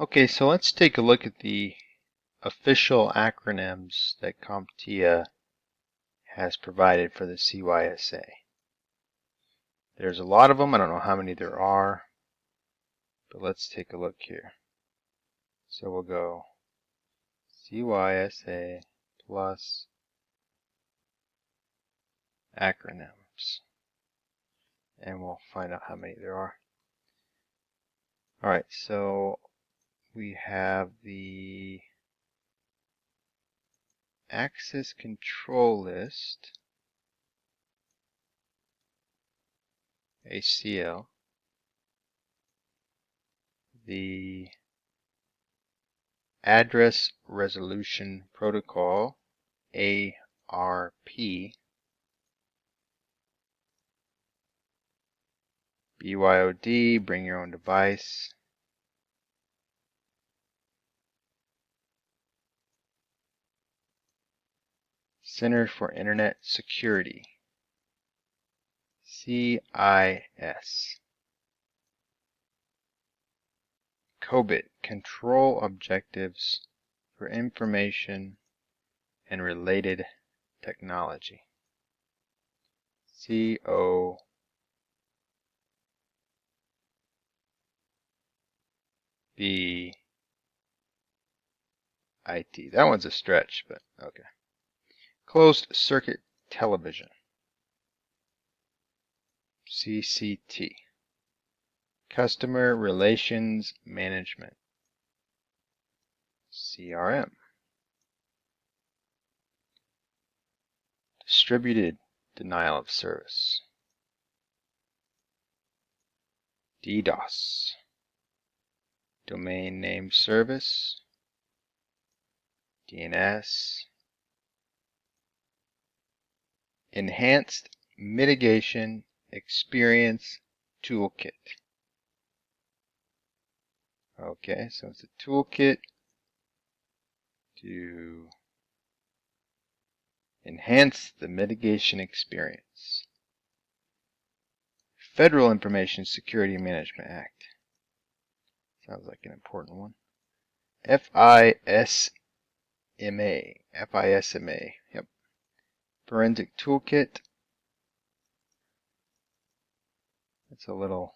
Okay, so let's take a look at the official acronyms that CompTia has provided for the CySA. There's a lot of them. I don't know how many there are, but let's take a look here. So we'll go CySA plus acronyms, and we'll find out how many there are. Alright, so we have the access control list, ACL, the address resolution protocol, ARP, BYOD, bring your own device, Center for Internet Security, CIS, COBIT, Control Objectives for Information and Related Technology, COBIT. That one's a stretch, but okay. Closed Circuit Television, CCT. Customer Relations Management, CRM. Distributed Denial of Service, DDoS. Domain Name Service, DNS. Enhanced Mitigation Experience Toolkit. Okay, so it's a toolkit to enhance the mitigation experience. Federal Information Security Management Act. Sounds like an important one. FISMA. Yep. Forensic Toolkit. It's a little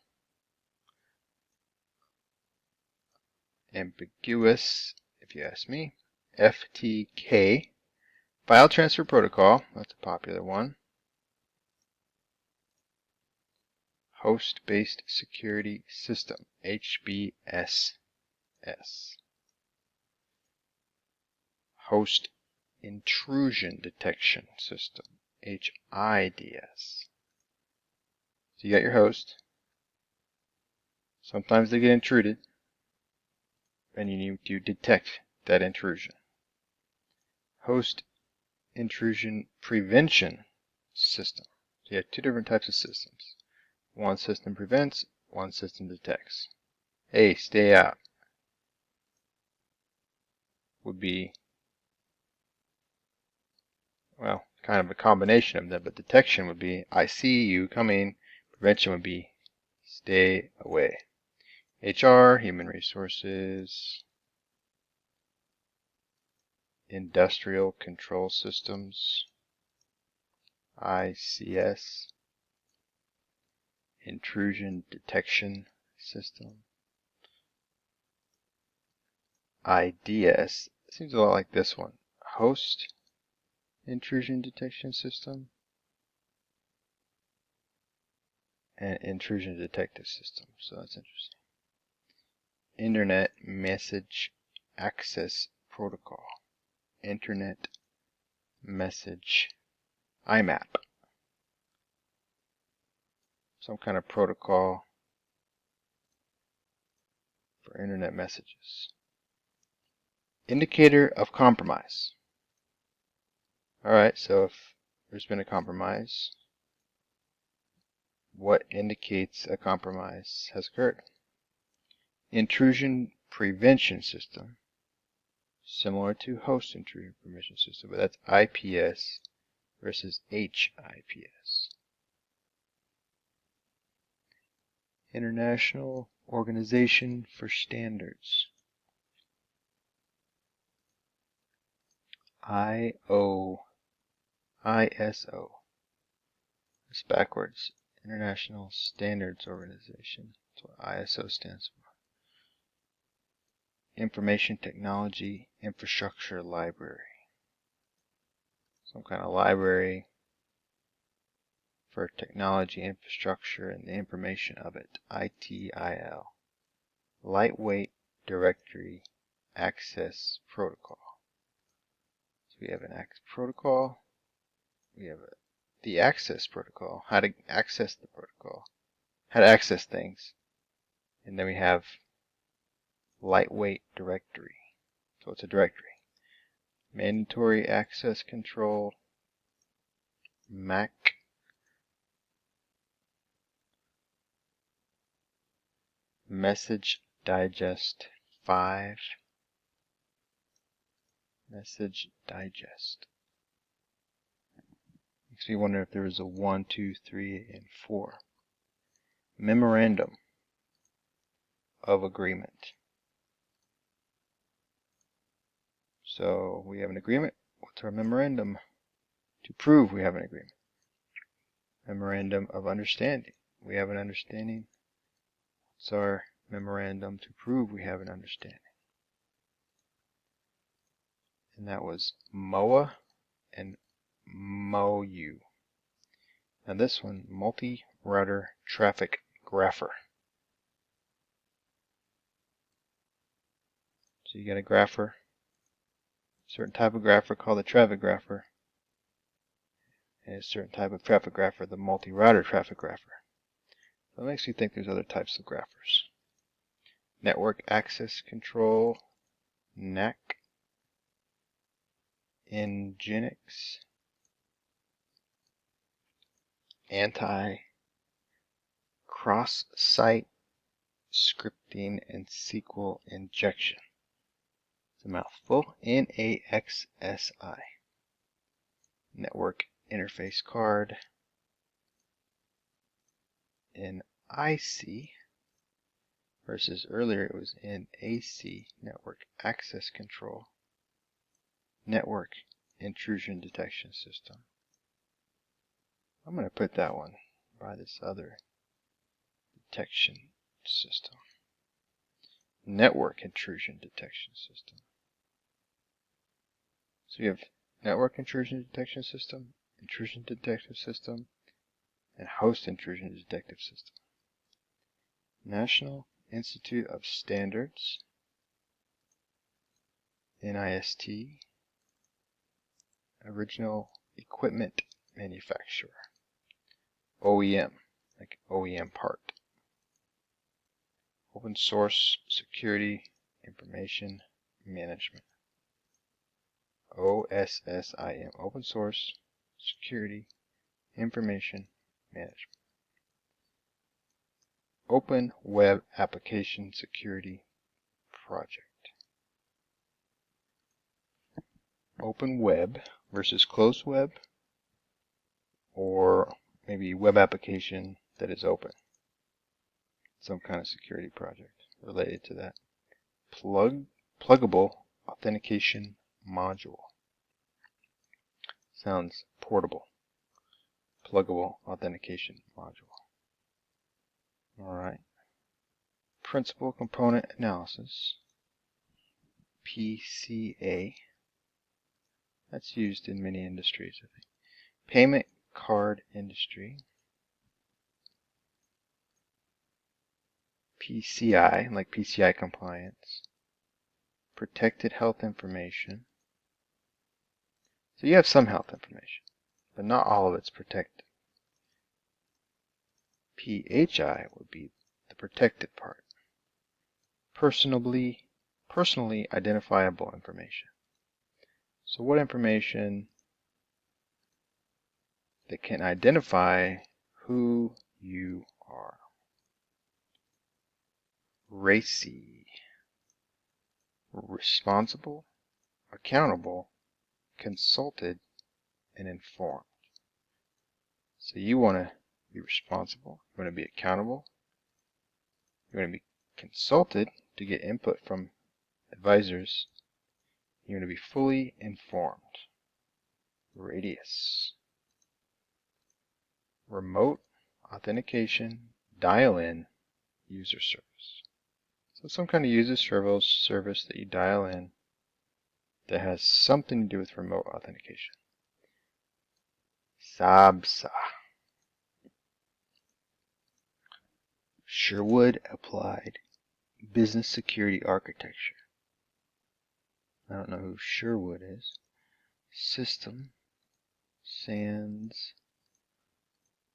ambiguous, if you ask me. FTK. File Transfer Protocol. That's a popular one. Host-Based Security System, HBSS. Host Intrusion Detection System, HIDS. So you got your host. Sometimes they get intruded, and you need to detect that intrusion. Host Intrusion Prevention System. So you have two different types of systems. One system prevents, one system detects. Hey, stay out would be, well, kind of a combination of them, but detection would be, I see you coming. Prevention would be, stay away. HR, Human Resources, Industrial Control Systems, ICS, Intrusion Detection System, IDS, seems a lot like this one, Host Intrusion Detection System, and Intrusion Detective System, so that's interesting. Internet Message Access Protocol, Internet Message IMAP, some kind of protocol for internet messages. Indicator of compromise. Alright, so if there's been a compromise, what indicates a compromise has occurred? Intrusion prevention system, similar to host intrusion prevention system, but that's IPS versus HIPS. International Organization for Standards. ISO. It's backwards. International Standards Organization. That's what ISO stands for. Information Technology Infrastructure Library. Some kind of library for technology infrastructure and the information of it. ITIL. Lightweight Directory Access Protocol. So we have an access protocol. We have the access protocol, how to access the protocol, how to access things. And then we have lightweight directory. So it's a directory. Mandatory access control, MAC, message digest 5, message digest. Makes me wonder if there was a 1, 2, 3, and 4. Memorandum of agreement. So we have an agreement. What's our memorandum? To prove we have an agreement. Memorandum of understanding. We have an understanding. What's our memorandum to prove we have an understanding? And that was MOA and MOU. Now this one, multi-router traffic grapher. So you got a grapher, certain type of grapher called a traffic grapher, and a certain type of traffic grapher, the multi-router traffic grapher. So it makes me think there's other types of graphers. Network access control, NAC, Nginx, cross-site scripting and SQL injection. It's a mouthful. NAXSI. Network interface card. NIC versus earlier it was NAC, network access control. Network intrusion detection system. I'm going to put that one by this other detection system. Network intrusion detection system. So you have network intrusion detection system, intrusion detective system, and host intrusion detective system. National Institute of Standards, NIST, original equipment manufacturer, OEM, like OEM part. Open source security information management, OSSIM, open source security information management. Open Web Application Security Project. Open web versus closed web, or maybe web application that is open. Some kind of security project related to that. Pluggable authentication module. Sounds portable. Pluggable authentication module. Alright. Principal component analysis. PCA. That's used in many industries, I think. Payment card industry. PCI, like PCI compliance. Protected health information. So you have some health information, but not all of it's protected. PHI would be the protected part. Personally identifiable information. So what information that can identify who you are? RACI. Responsible, accountable, consulted, and informed. So you want to be responsible, you want to be accountable, you want to be consulted to get input from advisors, You want to be fully informed. Radius. Remote authentication, dial-in, user service. So some kind of user service that you dial in that has something to do with remote authentication. CySA. Sherwood Applied Business Security Architecture. I don't know who Sherwood is. System. SANS.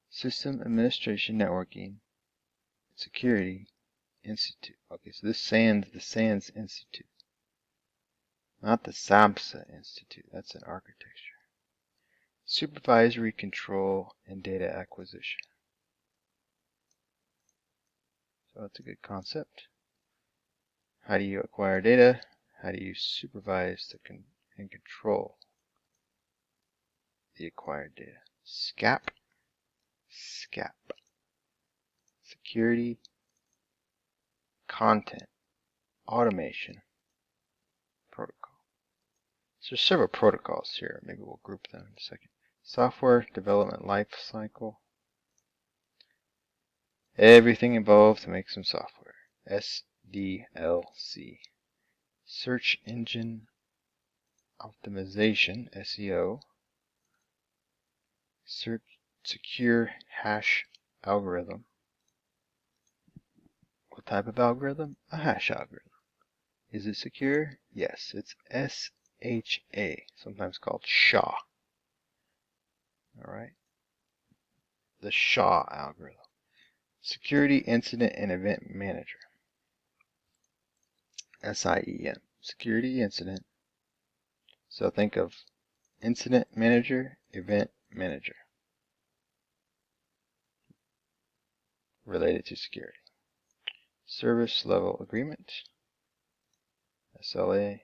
System Administration Networking Security Institute. Okay, so this SANS, the SANS Institute. Not the CompTia Institute. That's an architecture. Supervisory control and data acquisition. So that's a good concept. How do you acquire data? How do you supervise and control the acquired data? SCAP. Security, content, automation, protocol. So there's several protocols here. Maybe we'll group them in a second. Software development life cycle. Everything involved to make some software. SDLC. Search engine optimization, SEO. Secure hash algorithm. What type of algorithm? A hash algorithm. Is it secure? Yes, it's SHA, sometimes called SHA. Alright. The SHA algorithm. Security Incident and Event Manager. SIEM. Security Incident. So think of Incident Manager, Event Manager. Related to security. Service Level Agreement. SLA.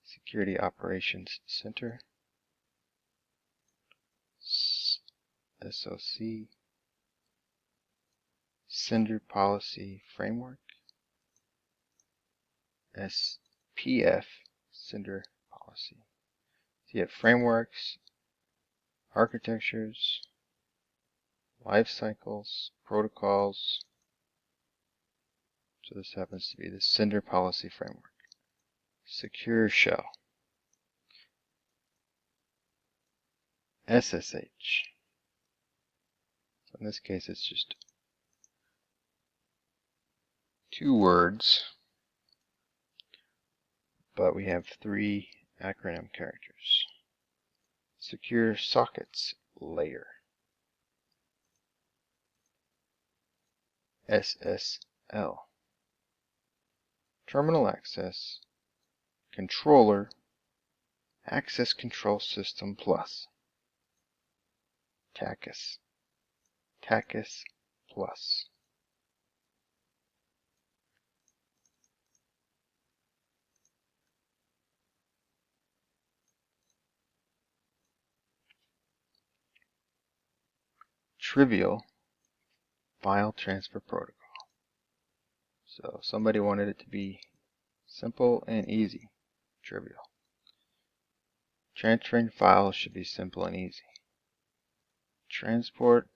Security Operations Center. SOC. Sender Policy Framework. SPF. Sender Policy. So you have frameworks, architectures, life cycles, protocols. So this happens to be the Sender Policy Framework. Secure Shell. SSH. So in this case it's just 2 words, but we have 3 acronym characters. Secure Sockets Layer. SSL. Terminal Access Controller Access Control System Plus. TACUS. TACUS Plus. Trivial File Transfer Protocol. So somebody wanted it to be simple and easy. Trivial. Transferring files should be simple and easy. Transport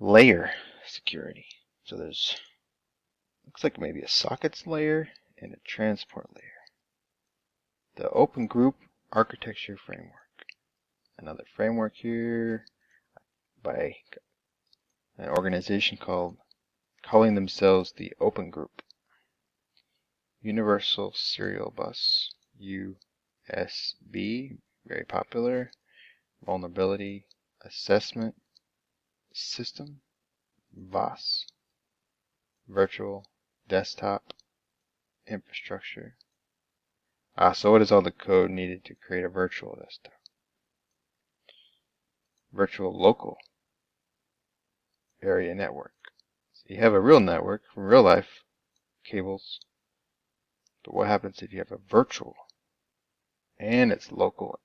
layer security. So there's, looks like maybe a sockets layer and a transport layer. The Open Group Architecture Framework. Another framework here by an organization calling themselves the Open Group. Universal Serial Bus, USB, very popular. Vulnerability Assessment System, VAS. Virtual Desktop Infrastructure. So what is all the code needed to create a virtual desktop? Virtual Local Area Network. So you have a real network from real life, cables, but what happens if you have a virtual and it's local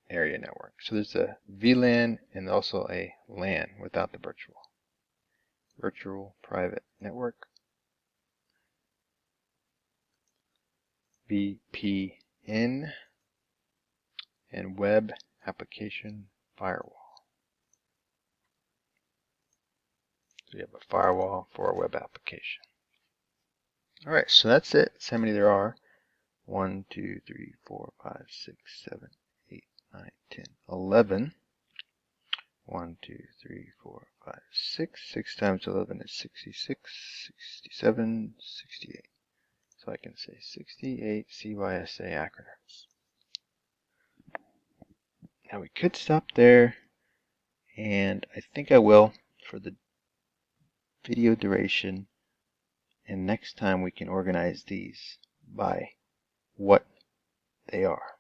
area network? So there's a VLAN and also a LAN without the virtual. Virtual Private Network. VPN and Web Application Firewall. So we have a firewall for a web application. Alright, so that's it. That's how many there are. 1, 2, 3, 4, 5, 6, 7, 8, 9, 10, 11. 1, 2, 3, 4, 5, 6. 6 times 11 is 66, 67, 68. So I can say 68 CySA acronyms. Now we could stop there, and I think I will for the video duration, and next time we can organize these by what they are.